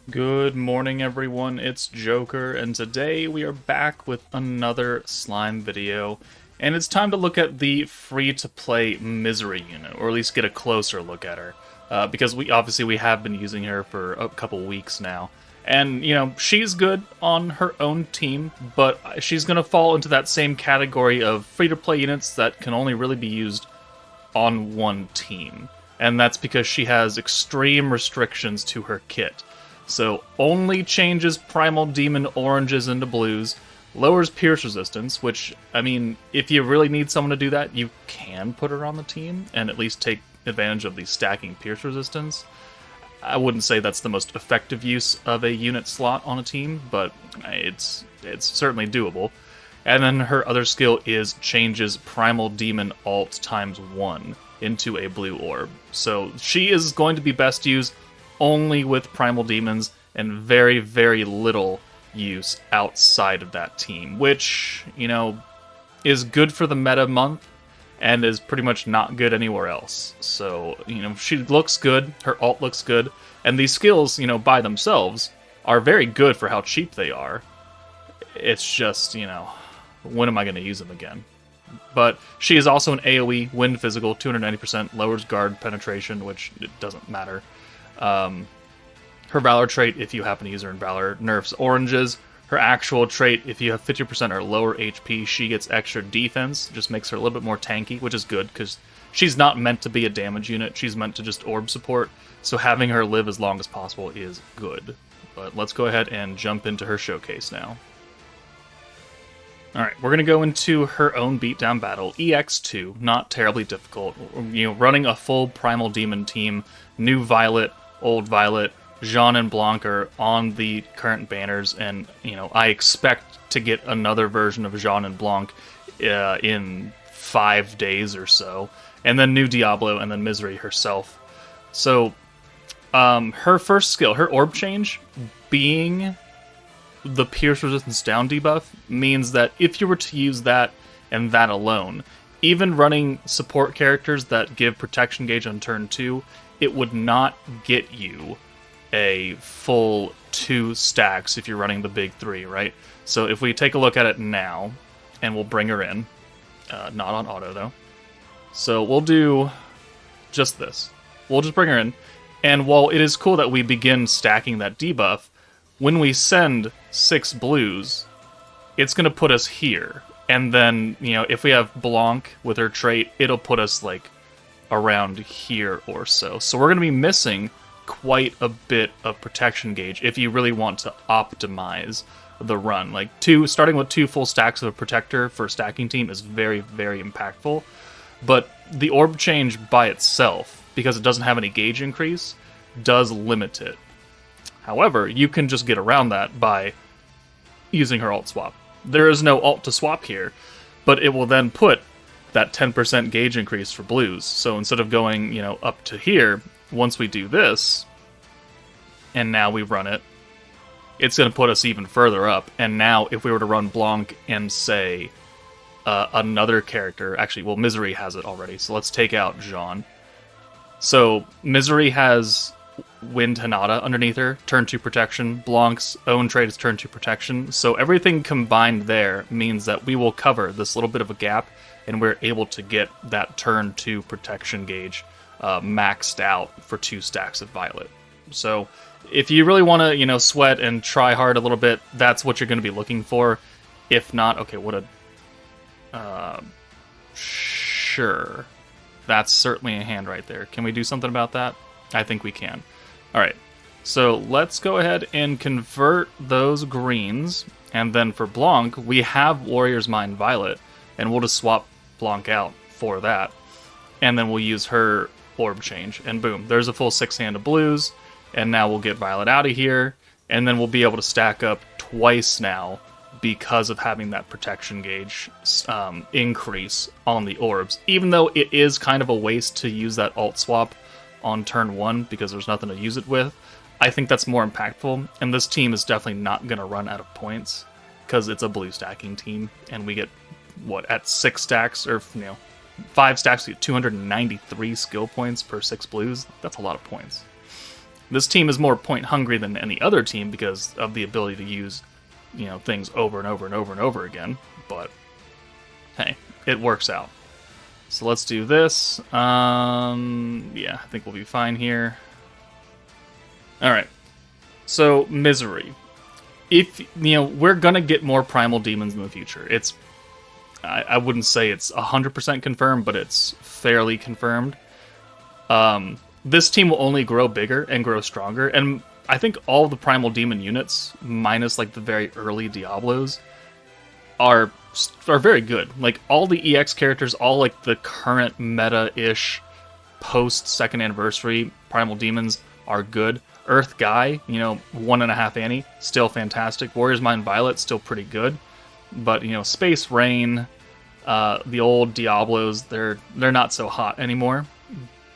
Good morning, everyone. It's Joker, and today we are back with another slime video. And it's time to look at the free-to-play Misery unit, or at least get a closer look at her, because we have been using her for a couple weeks now. And she's good on her own team, but she's gonna fall into that same category of free-to-play units that can only really be used on one team, and that's because she has extreme restrictions to her kit. So only changes Primal Demon oranges into blues, lowers Pierce resistance, which, I mean, if you really need someone to do that, you can put her on the team and at least take advantage of the stacking Pierce resistance. I wouldn't say that's the most effective use of a unit slot on a team, but it's certainly doable. And then her other skill is changes Primal Demon alt times 1 into a blue orb. So she is going to be best used only with Primal Demons and very, very little use outside of that team, which, is good for the meta month and is pretty much not good anywhere else. So, she looks good, her alt looks good, and these skills, by themselves are very good for how cheap they are. It's just, when am I going to use them again? But she is also an AoE, wind physical, 290%, lowers guard penetration, which it doesn't matter. Her Valor trait, if you happen to use her in Valor, nerfs oranges. Her actual trait, if you have 50% or lower HP, she gets extra defense, just makes her a little bit more tanky, which is good, because she's not meant to be a damage unit, she's meant to just orb support, so having her live as long as possible is good. But let's go ahead and jump into her showcase now. Alright, we're going to go into her own beatdown battle, EX2, not terribly difficult. Running a full Primal Demon team, new Violet, old Violet, Jean and Blanc are on the current banners, and, I expect to get another version of Jean and Blanc in 5 days or so. And then new Diablo, and then Misery herself. So, her first skill, her orb change, being the Pierce resistance down debuff, means that if you were to use that and that alone, even running support characters that give protection gauge on turn 2, it would not get you a full 2 stacks if you're running the big 3, right? So if we take a look at it now, and we'll bring her in, not on auto though, so we'll do just this. We'll just bring her in, and while it is cool that we begin stacking that debuff, when we send 6 blues, it's going to put us here. And then, if we have Blanc with her trait, it'll put us, like, around here or so. So we're going to be missing quite a bit of protection gauge if you really want to optimize the run. Like, starting with 2 full stacks of a protector for a stacking team is very, very impactful. But the orb change by itself, because it doesn't have any gauge increase, does limit it. However, you can just get around that by using her alt swap. There is no alt to swap here, but it will then put that 10% gauge increase for blues. So instead of going, up to here, once we do this, and now we run it, it's going to put us even further up. And now if we were to run Blanc and say another character, actually, well, Misery has it already, so let's take out Jean. So Misery has Wind Hanada underneath her, turn 2 protection. Blanc's own trait is turn 2 protection. So everything combined there means that we will cover this little bit of a gap, and we're able to get that turn 2 protection gauge maxed out for 2 stacks of Violet. So if you really want to, sweat and try hard a little bit, that's what you're going to be looking for. If not, okay, sure. That's certainly a hand right there. Can we do something about that? I think we can. Alright, so let's go ahead and convert those greens, and then for Blanc, we have Warrior's Mind Violet, and we'll just swap Blanc out for that, and then we'll use her orb change, and boom, there's a full 6 hand of blues, and now we'll get Violet out of here, and then we'll be able to stack up twice now because of having that protection gauge increase on the orbs, even though it is kind of a waste to use that alt swap on turn 1 because there's nothing to use it with. I think that's more impactful, and this team is definitely not going to run out of points because it's a blue stacking team, and we get, at 6 stacks, or 5 stacks, we get 293 skill points per 6 blues. That's a lot of points. This team is more point hungry than any other team because of the ability to use, things over and over and over and over again. But hey, it works out. So let's do this. Yeah, I think we'll be fine here. All right. So Misery. If we're gonna get more Primal Demons in the future. I wouldn't say it's 100% confirmed, but it's fairly confirmed. This team will only grow bigger and grow stronger, and I think all the Primal Demon units, minus like the very early Diablos, are very good. Like all the EX characters, all like the current meta-ish post second anniversary Primal Demons are good. Earth Guy, 1.5 Annie, still fantastic. Warrior's Mind Violet, still pretty good. But Space Rain, the old Diablos, they're not so hot anymore.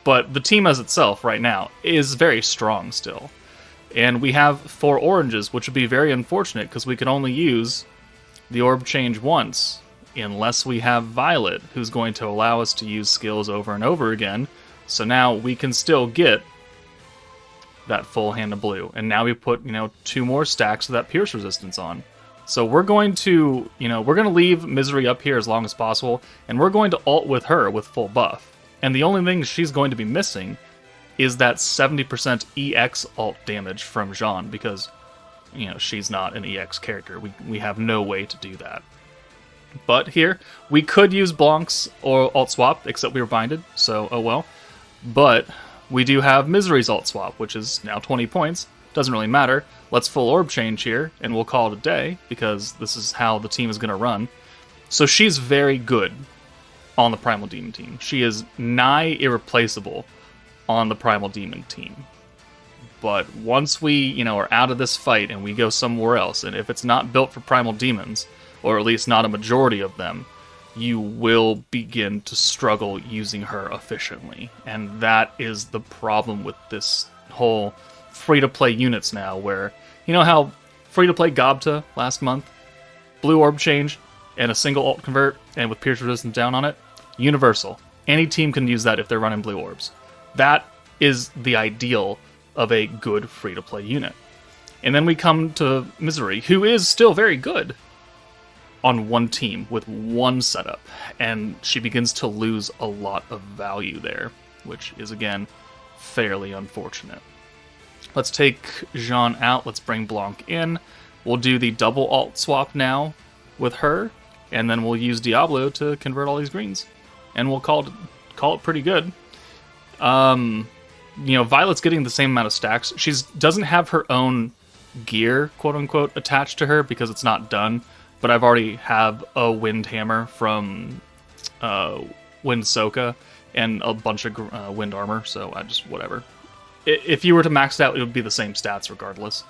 But the team as itself right now is very strong still. And we have 4 oranges, which would be very unfortunate because we can only use the orb change once, unless we have Violet, who's going to allow us to use skills over and over again. So now we can still get that full hand of blue. And now we put, 2 more stacks of that pierce resistance on. So we're going to, we're going to leave Misery up here as long as possible, and we're going to ult with her with full buff. And the only thing she's going to be missing is that 70% EX ult damage from Jean, because, she's not an EX character. We have no way to do that. But here, we could use Blanc's or ult swap, except we were binded, so oh well. But we do have Misery's ult swap, which is now 20 points. Doesn't really matter. Let's full orb change here, and we'll call it a day, because this is how the team is going to run. So she's very good on the Primal Demon team. She is nigh irreplaceable on the Primal Demon team. But once we, are out of this fight and we go somewhere else, and if it's not built for Primal Demons, or at least not a majority of them, you will begin to struggle using her efficiently. And that is the problem with this whole free-to-play units now, where, how free-to-play Gobta last month, blue orb change, and a single ult convert, and with pierce resistance down on it, universal. Any team can use that if they're running blue orbs. That is the ideal of a good free-to-play unit. And then we come to Misery, who is still very good on one team with one setup, and she begins to lose a lot of value there, which is, again, fairly unfortunate. Let's take Jean out, let's bring Blanc in. We'll do the double ult swap now with her, and then we'll use Diablo to convert all these greens. And we'll call it pretty good. Violet's getting the same amount of stacks. She doesn't have her own gear, quote-unquote, attached to her because it's not done. But I've already have a Wind Hammer from Wind Soka and a bunch of Wind Armor, so I just, whatever. If you were to max it out, it would be the same stats regardless.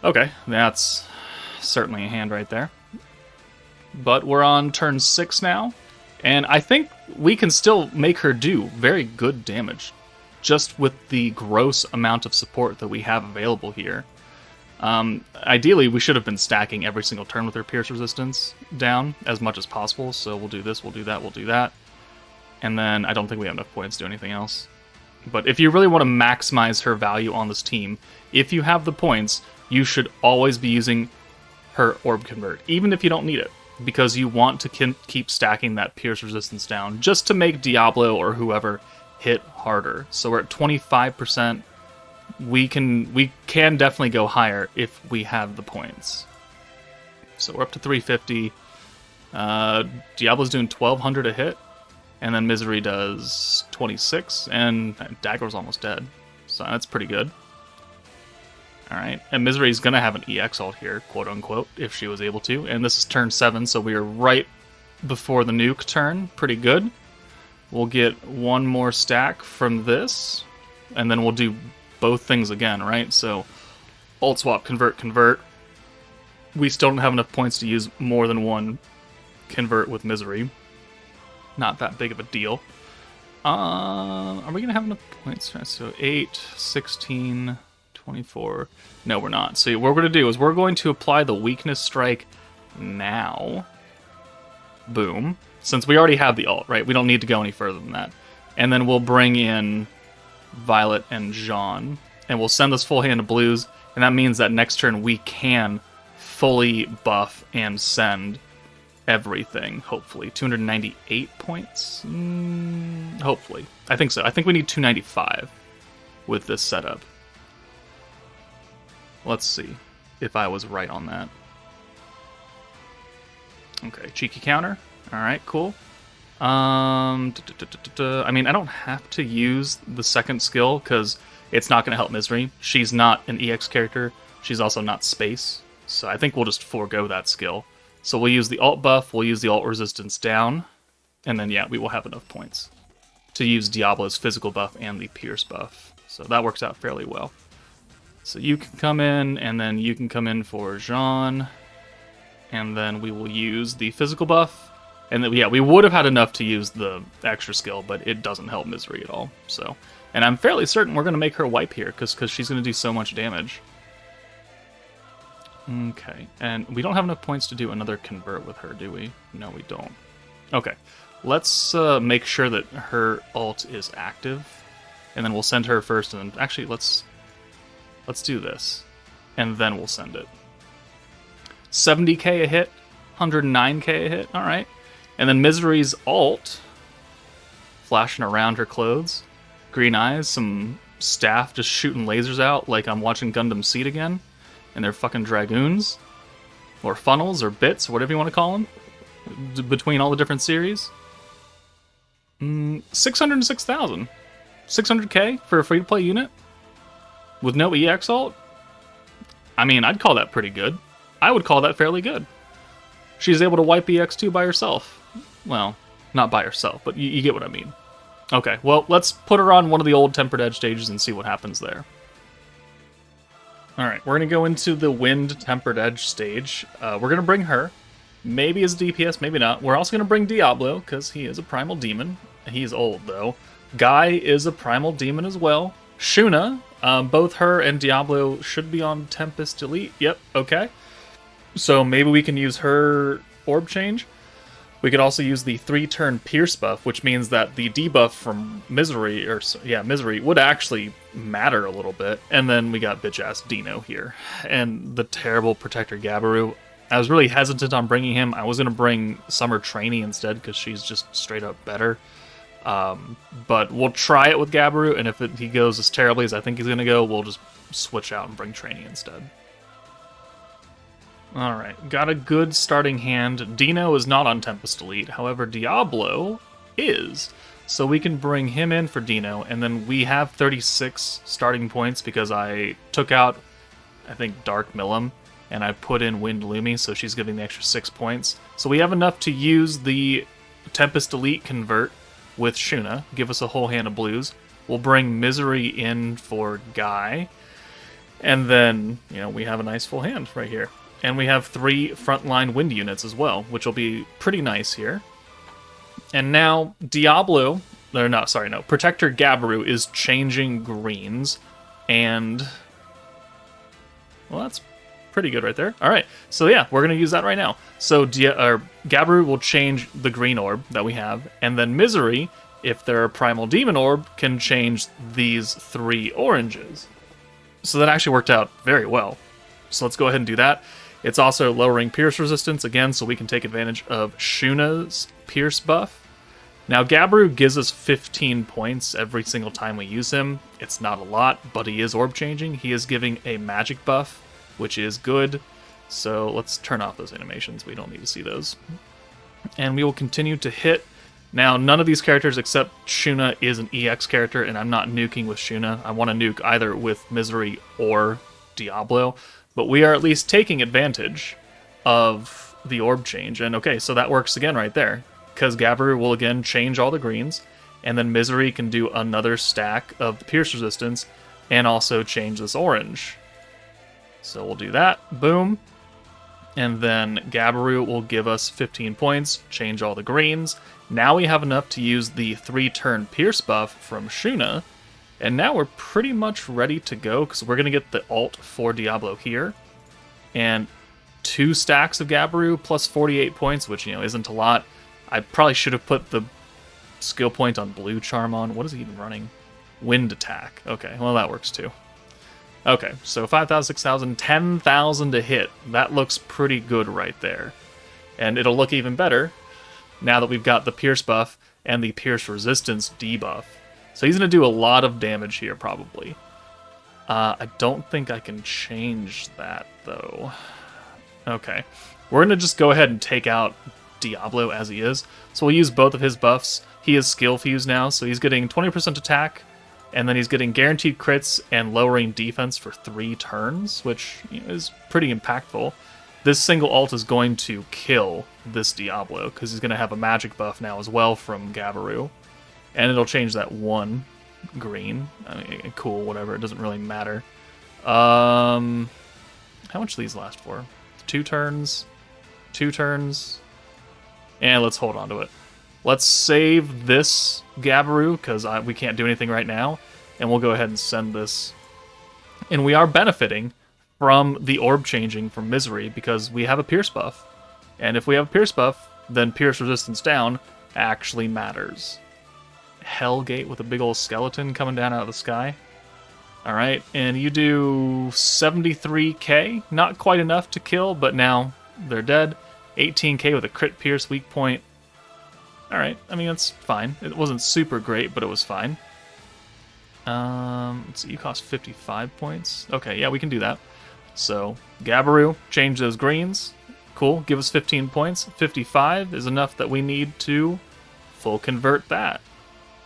Okay, that's certainly a hand right there. But we're on turn 6 now, and I think we can still make her do very good damage, just with the gross amount of support that we have available here. Ideally, we should have been stacking every single turn with her pierce resistance down as much as possible, so we'll do this, we'll do that, we'll do that. And then I don't think we have enough points to do anything else. But if you really want to maximize her value on this team, if you have the points, you should always be using her Orb Convert, even if you don't need it, because you want to keep stacking that pierce resistance down, just to make Diablo or whoever hit harder. So we're at 25%. We can definitely go higher if we have the points. So we're up to 350. Diablo's doing 1200 a hit, and then Misery does 26, and Dagger's almost dead. So that's pretty good. Alright, and Misery's gonna have an EX ult here, quote unquote, if she was able to. And this is turn 7, so we are right before the nuke turn. Pretty good. We'll get one more stack from this, and then we'll do both things again, right? So, ult swap, convert, convert. We still don't have enough points to use more than one convert with Misery. Not that big of a deal. Are we going to have enough points? So 8, 16, 24. No, we're not. So what we're going to do is we're going to apply the weakness strike now. Boom. Since we already have the ult, right? We don't need to go any further than that. And then we'll bring in Violet and Jean. and we'll send this full hand of blues, and that means that next turn we can fully buff and send everything, hopefully. 298 points? Hopefully. I think so. I think we need 295 with this setup. Let's see if I was right on that. Okay, cheeky counter. Alright, cool. I mean, I don't have to use the second skill, because it's not going to help Misery. She's not an EX character. She's also not space. So I think we'll just forego that skill. So we'll use the alt buff, we'll use the alt resistance down, and then, yeah, we will have enough points to use Diablo's physical buff and the pierce buff. So that works out fairly well. So you can come in, and then you can come in for Jean, and then we will use the physical buff. And then, yeah, we would have had enough to use the extra skill, but it doesn't help Misery at all. So, and I'm fairly certain we're going to make her wipe here, because she's going to do so much damage. Okay, and we don't have enough points to do another convert with her, do we? No, we don't. Okay, let's make sure that her ult is active, and then we'll send her first, and then, actually, let's do this, and then we'll send it. 70k a hit, 109k a hit, alright. And then Misery's ult, flashing around her clothes, green eyes, some staff just shooting lasers out like I'm watching Gundam Seed again. And they're fucking dragoons, or funnels, or bits, or whatever you want to call them, between all the different series. 606,000. 600k for a free-to-play unit? With no EX ult? I mean, I'd call that pretty good. I would call that fairly good. She's able to wipe EX2 by herself. Well, not by herself, but you get what I mean. Okay, well, let's put her on one of the old Tempered Edge stages and see what happens there. Alright, we're going to go into the Wind Tempered Edge stage. We're going to bring her, maybe as DPS, maybe not. We're also going to bring Diablo, because he is a Primal Demon. He's old, though. Guy is a Primal Demon as well. Shuna, both her and Diablo should be on Tempest Elite. Yep, okay. So maybe we can use her Orb Change. We could also use the 3-turn Pierce buff, which means that the debuff from Misery, Misery, would actually matter a little bit. And then we got bitch-ass Dino here. And the terrible Protector Gabiru. I was really hesitant on bringing him. I was going to bring Summer Trainee instead, because she's just straight up better. But we'll try it with Gabiru, and if he goes as terribly as I think he's going to go, we'll just switch out and bring Trainee instead. Alright, got a good starting hand. Dino is not on Tempest Elite, however Diablo is. So we can bring him in for Dino, and then we have 36 starting points because I took out, I think, Dark Millum, and I put in Wind Lumi, so she's giving the extra 6 points. So we have enough to use the Tempest Elite convert with Shuna, give us a whole hand of blues. We'll bring Misery in for Guy, and then, you know, we have a nice full hand right here. And we have 3 frontline wind units as well, which will be pretty nice here. And now Protector Gabiru is changing greens, and well, that's pretty good right there. All right, so yeah, we're gonna use that right now. So Gabiru will change the green orb that we have, and then Misery, if they're a Primal Demon orb, can change these 3 oranges. So that actually worked out very well. So let's go ahead and do that. It's also lowering Pierce resistance again, so we can take advantage of Shuna's Pierce buff. Now, Gabiru gives us 15 points every single time we use him. It's not a lot, but he is orb changing. He is giving a magic buff, which is good. So let's turn off those animations. We don't need to see those. And we will continue to hit. Now, none of these characters except Shuna is an EX character, and I'm not nuking with Shuna. I want to nuke either with Misery or Diablo. But we are at least taking advantage of the orb change. And okay, so that works again right there. Because Gabiru will again change all the greens. And then Misery can do another stack of the Pierce resistance. And also change this orange. So we'll do that. Boom. And then Gabiru will give us 15 points. Change all the greens. Now we have enough to use the 3-turn Pierce buff from Shuna. And now we're pretty much ready to go, because we're going to get the ult for Diablo here. And 2 stacks of Gabiru plus 48 points, which, you know, isn't a lot. I probably should have put the skill point on Blue Charm on. What is he even running? Wind Attack. Okay, well, that works too. Okay, so 5,000, 6,000, 10,000 to hit. That looks pretty good right there. And it'll look even better now that we've got the Pierce buff and the Pierce resistance debuff. So he's going to do a lot of damage here, probably. I don't think I can change that, though. Okay. We're going to just go ahead and take out Diablo as he is. So we'll use both of his buffs. He is skill fused now, so he's getting 20% attack, and then he's getting guaranteed crits and lowering defense for 3 turns, which is pretty impactful. This single ult is going to kill this Diablo, because he's going to have a magic buff now as well from Gabiru. And it'll change that 1 green. I mean, cool, whatever, it doesn't really matter. How much do these last for? 2 turns? 2 turns? And let's hold on to it. Let's save this Gabiru, because we can't do anything right now. And we'll go ahead and send this. And we are benefiting from the orb changing from Misery, because we have a Pierce buff. And if we have a Pierce buff, then Pierce resistance down actually matters. Hellgate with a big old skeleton coming down out of the sky. Alright, and you do 73k. Not quite enough to kill, but now they're dead. 18k with a crit pierce weak point. Alright, I mean, that's fine. It wasn't super great, but it was fine. Let's see, you cost 55 points. Okay, yeah, we can do that. So, Gabiru, change those greens. Cool, give us 15 points. 55 is enough that we need to full convert that.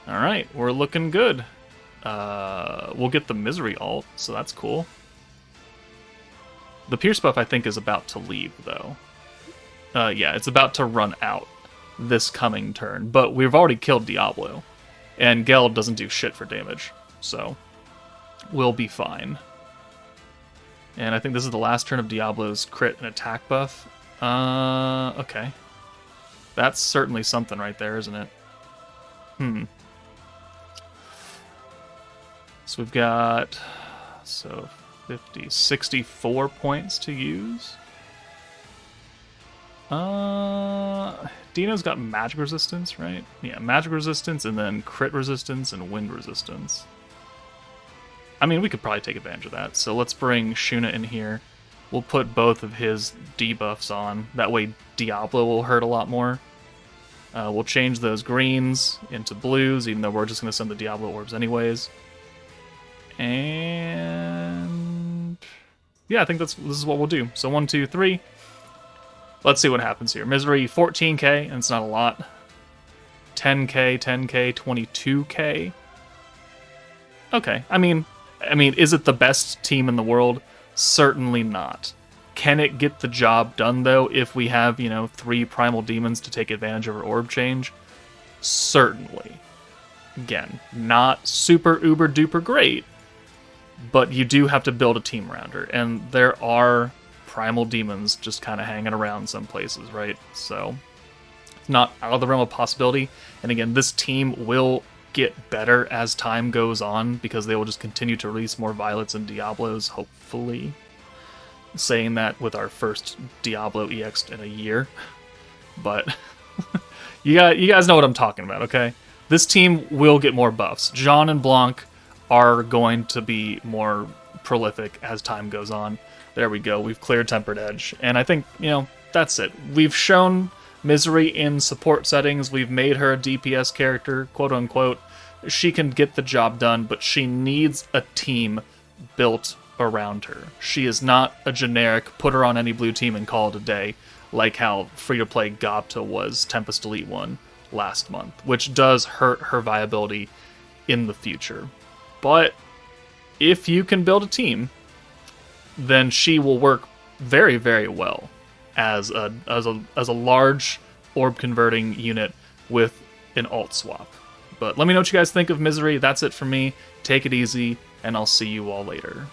Alright, we're looking good. We'll get the Misery ult, so that's cool. The Pierce buff, I think, is about to leave, though. Yeah, it's about to run out this coming turn, but we've already killed Diablo, and Geld doesn't do shit for damage, so we'll be fine. And I think this is the last turn of Diablo's crit and attack buff. Okay. That's certainly something right there, isn't it? So we've got, 64 points to use. Dino's got magic resistance, right? Yeah, magic resistance, and then crit resistance and wind resistance. I mean, we could probably take advantage of that. So let's bring Shuna in here. We'll put both of his debuffs on. That way Diablo will hurt a lot more. We'll change those greens into blues, even though we're just going to send the Diablo orbs anyways. And yeah, I think this is what we'll do. So 1, 2, 3. Let's see what happens here. Misery, 14k, and it's not a lot. 10k, 10k, 22k. Okay, I mean, is it the best team in the world? Certainly not. Can it get the job done, though, if we have, 3 Primal Demons to take advantage of our orb change? Certainly. Again, not super uber duper great, but you do have to build a team around her, and there are Primal Demons just kind of hanging around some places, right? So, it's not out of the realm of possibility, and again, this team will get better as time goes on, because they will just continue to release more Violets and Diablos, hopefully. Saying that with our first Diablo EX in a year, but you guys know what I'm talking about, okay? This team will get more buffs. Jean and Blanc are going to be more prolific as time goes on. There we go. We've cleared Tempered Edge. And I think, that's it. We've shown Misery in support settings. We've made her a DPS character, quote unquote. She can get the job done, but she needs a team built around her. She is not a generic put her on any blue team and call it a day, like how free-to-play Gopta was Tempest Elite 1 last month, which does hurt her viability in the future. But if you can build a team, then she will work very, very well as a large orb converting unit with an alt swap. But let me know what you guys think of Misery. That's it for me. Take it easy, and I'll see you all later.